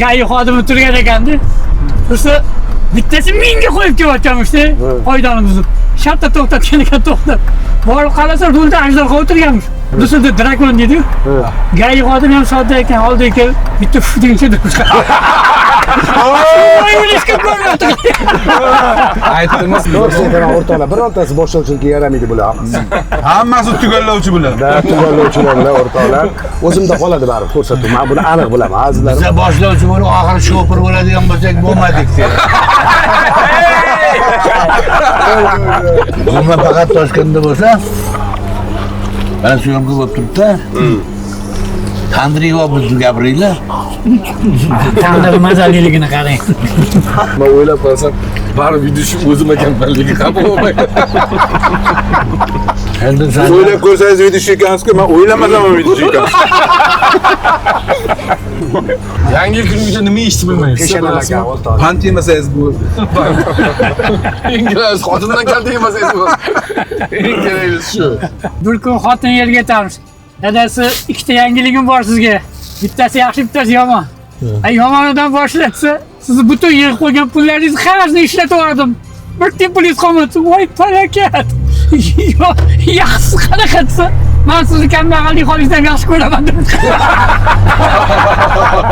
Gayi xodimi turgan ekanda. O'sha bittasi menga qo'yib kelayotganmish-da. Qoidani buzib. Shartta to'xtatgan ekan, to'xtab. Borib qarasa, rulda ajdarho o'tirganmish. Dusida drakon dedi. Gayi xodimi ham sodda ekan, oldiga kelib, bitta fudinchi deb. Aytdimiz, o'rtoqlar, birontasi boshlovchilikka yaramaydi bular. hammasi tugallovchi bular. Tugallovchilar o'rtoqlar. O'zimda qoladi baribir ko'rsatuv. Men buni aniq bilaman, azizlarim. Biza boshlovchi bo'lib, oxiri shofir bo'ladigan bo'lsak bo'lmadik dedi. Bunda faqat Toshkentda bo'lsa, mana syomka bo'lib turibdi. Tandirga olib bizni gapiringlar. Tandir mazaliligini qarang. Men o'ylab qolsam, baribir video o'zim ekanmanligi qabul bo'lmaydi. Endi sen O'ylab ko'rsangiz video ekansiz-ku, men o'ylamasam ham video ekan. Yangi yil kunigacha nima ishni bilmaysiz. Peshanal aka, o'rtoqlar. Pant yemasangiz bu. Ingliz xotindan kalta yemasangiz bu. Eng keraklisi shu. Bir kun xotin yerga aytamiz. Dadasi, ikkita yangiligim bor sizga. Bittasi yaxshi, bittasi yomon. Yomonidan boshlatsa, sizni butun yig'ib qo'ygan pullaringizni hammasini ishlatib yubordim. Bir tipulingiz qolmadi. Voy falokat. Yaxshisi qanaqa desa, men sizni kambag'allik holingizdan yaxshi ko'raman deb.